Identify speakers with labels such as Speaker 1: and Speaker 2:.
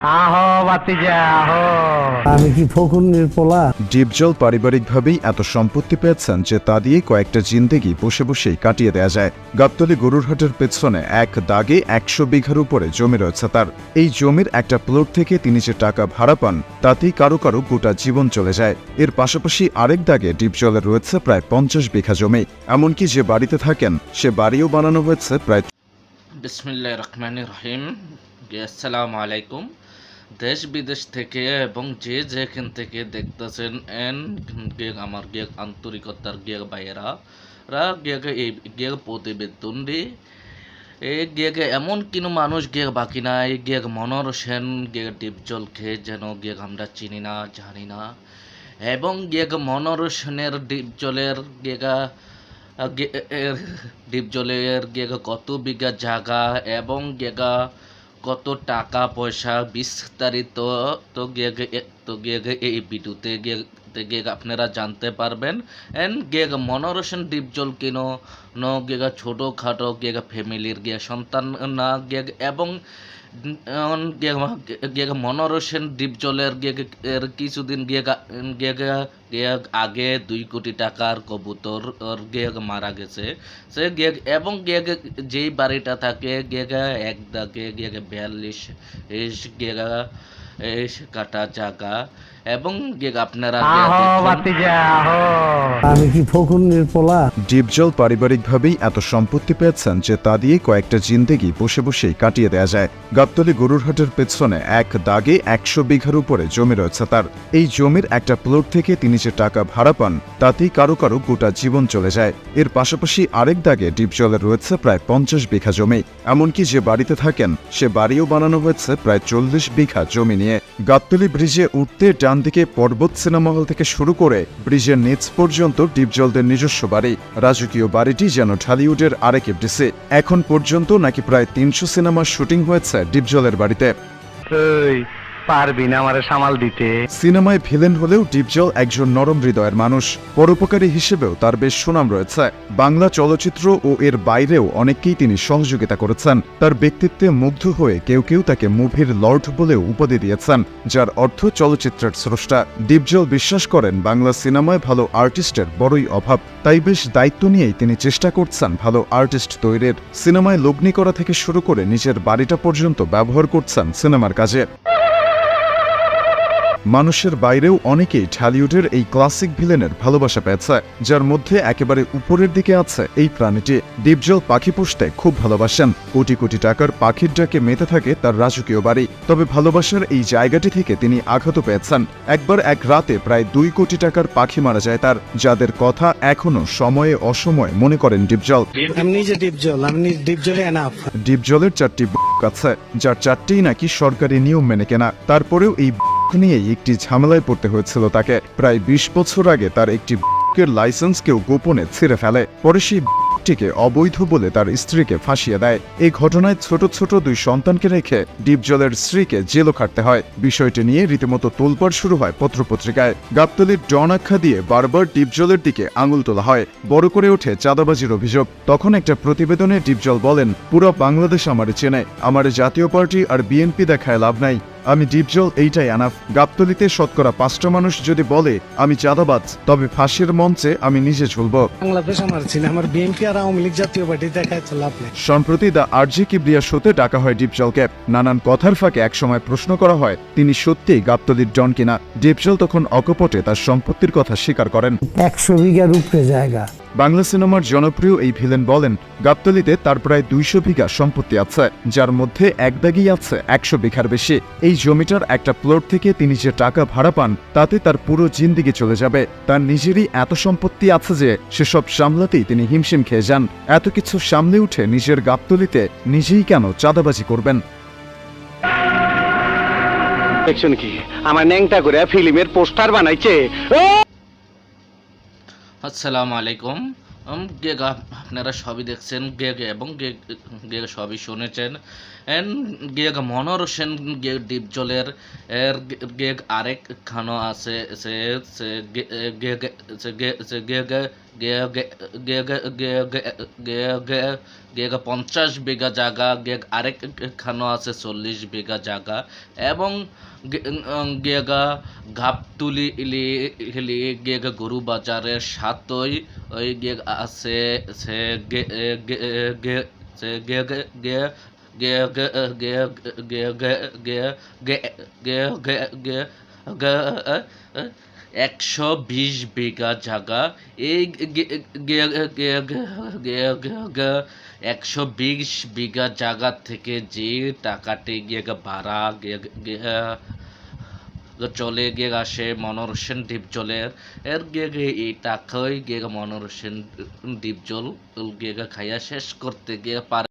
Speaker 1: আহো বাতিজা আহো।
Speaker 2: আমি কি ফকুন্নির পোলা?
Speaker 3: ডিপজল পারিবারিকভাবেই এত সম্পত্তি পেয়েছেন যে তা দিয়ে কয়েকটা জিন্দেগি বসে বসেই কাটিয়ে দেয়া যায়। গাবতলী গরুরহাটের পেছনে এক দাগে 100 বিঘার উপরে জমি রয়েছে তার। এই জমির একটা প্লট থেকে তিনি যে টাকা ভাড়া পান তাতেই কারো কারো গোটা জীবন চলে যায়। এর পাশাপাশি আরেক দাগে ডিপজলের রয়েছে প্রায় 50 বিঘা জমি। এমনকি যে বাড়িতে থাকেন সে বাড়িও বানানো হয়েছে প্রায়।
Speaker 4: বিসমিল্লাহির রহমানির রহিম। আসসালামু আলাইকুম। দেশ বিদেশ থেকে এবং যে যেখান থেকে দেখতেছেন আমার আন্তরিকতার ভাইয়েরা এই প্রতিবেদনটি এমন কোনো মানুষ বাকি নাই মনোর সেন ডিপজল খেয়ে যেন আমরা চিনি না জানি না, এবং মনোর সেনের ডিপজলের ডিপজলের কত বিঘা জায়গা এবং কত টাকা পয়সা বিস্তারিত এই ভিডিওতে আপনারা জানতে পারবেন। মনোরোশন ডিপজল কিনো ছোটোখাটো ফ্যামিলির সন্তান না এবং মনোরোশন ডিপজলের কিছুদিন আগে 2 কোটি টাকার কবুতর মারা গেছে সে এবং যেই বাড়িটা থাকে এক দাগে 42 কাটা জায়গা এবং আপনারা
Speaker 1: আহো বাতিজা আহো।
Speaker 2: আমি কি ফকুন্নির পোলা?
Speaker 3: ডিপজল পারিবারিকভাবেই এত সম্পত্তি পেয়েছেন যে তা দিয়ে কয়েকটা জিন্দেগি বসে বসেই কাটিয়ে দেয়া যায়। গাবতলী গরুরহাটের পেছনে এক দাগে 100 বিঘার উপরে জমি রয়েছে তার। এই জমির একটা প্লট থেকে তিনি যে টাকা ভাড়া পান তাতেই কারো কারো গোটা জীবন চলে যায়। এর পাশাপাশি আরেক দাগে ডিপজলের রয়েছে প্রায় 50 বিঘা জমি। এমনকি যে বাড়িতে থাকেন সে বাড়িও বানানো হয়েছে প্রায় 40 বিঘা জমি নিয়ে। গাবতলী ব্রিজে উঠতে ডান দিকে পর্বত সিনেমা হল থেকে শুরু করে ব্রিজের নিচ পর্যন্ত ডিপজলদের নিজস্ব বাড়ি। রাজকীয় বাড়িটি যেন ঢালিউডের আরেক এফডিসি। এখন পর্যন্ত নাকি প্রায় 300 সিনেমার শুটিং হয়েছে ডিপজলের বাড়িতে।
Speaker 1: তুই পারবি না আমারে সামাল দিতে?
Speaker 3: সিনেমায় ভিলেন হলেও ডিপজল একজন নরম হৃদয়ের মানুষ। পরোপকারী হিসেবেও তার বেশ সুনাম রয়েছে। বাংলা চলচ্চিত্র ও এর বাইরেও অনেককেই তিনি সহযোগিতা করেছেন। তার ব্যক্তিত্বে মুগ্ধ হয়ে কেউ কেউ তাকে মুভির লর্ড বলেও উপাধি দিয়েছেন, যার অর্থ চলচ্চিত্রের স্রষ্টা। ডিপজল বিশ্বাস করেন বাংলা সিনেমায় ভালো আর্টিস্টের বড়ই অভাব, তাই বেশ দায়িত্ব নিয়েই তিনি চেষ্টা করছেন ভালো আর্টিস্ট তৈরির। সিনেমায় লগ্নি করা থেকে শুরু করে নিজের বাড়িটা পর্যন্ত ব্যবহার করছেন সিনেমার কাজে। মানুষের বাইরেও অনেকেই ঢালিউডের এই ক্লাসিক ভিলেনের ভালোবাসা পেয়েছে, যার মধ্যে একেবারে উপরের দিকে আছে এই প্রাণীটি। ডিপজল পাখি পুষতে খুব ভালোবাসেন। কোটি কোটি টাকার পাখির ডাকে মেতে থাকে তার রাজকীয় বাড়ি। তবে ভালোবাসার এই জায়গাটি থেকে তিনি আঘাত পেয়েছেন। একবার এক রাতে প্রায় 2 কোটি টাকার পাখি মারা যায় তার, যাদের কথা এখনো সময়ে অসময়ে মনে করেন ডিপজল।
Speaker 2: আমি নিজে ডিপজল, আমি ডিপজলে এনাফ।
Speaker 3: ডিপজলের 4টি আছে, যার 4টিই নাকি সরকারি নিয়ম মেনে কেনা। তারপরেও এই নিয়েই একটি ঝামেলায় পড়তে হয়েছিল তাকে। প্রায় 20 বছর আগে তার একটি লাইসেন্স কেউ গোপনে ছিঁড়ে ফেলে। পরে সেই টিকে অবৈধ বলে তার স্ত্রীকে ফাঁসিয়ে দেয়। এই ঘটনায় ছোট ছোট 2 সন্তানকে রেখে ডিপজলের স্ত্রীকে জেলও খাটতে হয়। বিষয়টি নিয়ে রীতিমতো তোলপাড় শুরু হয় পত্রপত্রিকায়। গাবতলীর ডন আখ্যা দিয়ে বারবার ডিপজলের দিকে আঙুল তোলা হয়। বড় করে ওঠে চাঁদাবাজির অভিযোগ। তখন একটা প্রতিবেদনে ডিপজল বলেন, পুরো বাংলাদেশ আমারে চেনে, আমার জাতীয় পার্টি আর বিএনপি দেখায় লাভ নাই, আমি ডিপজল এইটাই আনাফ। গাবতলীতে শতকরা 5টা মানুষ যদি বলে আমি চাঁদাবাজ, তবে ফাঁসির মঞ্চে আমি নিজে ঝুলব।
Speaker 2: বাংলাদেশ আমার চিনে, আমার বিএনপি আর আওয়ামী লীগ জাতীয় পার্টি দেখায় তো লাভ নেই।
Speaker 3: সম্প্রতি দ্য আরজি কিবরিয়া শোতে ডাকা হয় ডিপজলকে। নানান কথার ফাঁকে একসময় প্রশ্ন করা হয় তিনি সত্যিই গাবতলীর ডন কিনা। ডিপজল তখন অকপটে তার সম্পত্তির কথা স্বীকার করেন।
Speaker 2: 100 বিঘার উপরে জায়গা।
Speaker 3: বাংলা সিনেমার জনপ্রিয় এই ভিলেন বলেন, গাবতলীতে তার প্রায় 200 বিঘা সম্পত্তি আছে, যার মধ্যে এক দাগেই আছে 100 বিঘার বেশি। এই জমিটার একটা প্লট থেকে তিনি যে টাকা ভাড়া পান তাতে তার পুরো জিন্দিগি চলে যাবে। তার নিজেরই এত সম্পত্তি আছে যে সেসব সামলাতেই তিনি হিমশিম খেয়ে যান। এত কিছু সামলে উঠে নিজের গাবতলীতে নিজেই কেন চাঁদাবাজি করবেন?
Speaker 1: দেখছেন কি আমার ন্যাংটা করে ফিল্মের পোস্টার বানাইছে।
Speaker 4: আসসালামু আলাইকুম। আপনারা সবই দেখছেন এবং সবই শুনেছেন। মনোর সেন ডিপজলের আরেক খানো আছে গে গে গে গে গে গে গে গে 50 বিঘা জায়গা, আরেক খানো আছে 40 বিঘা জায়গা, এবং গেগা ঘাপতুলি ইলি হিলি গরু বাজারের সাতই ওই আছে সে গে গে গে সে গে গে গে গে গে গে গে গে গে গে গে গে গে 120 বিঘা জায়গা। এই 120 বিঘা জায়গা থেকে যে টাকাটি ভাড়া চলে আসে মনোরসেন দ্বীপ জলের এর এই টাকাই মনোরসেন দ্বীপ জল খাইয়া শেষ করতে পারে।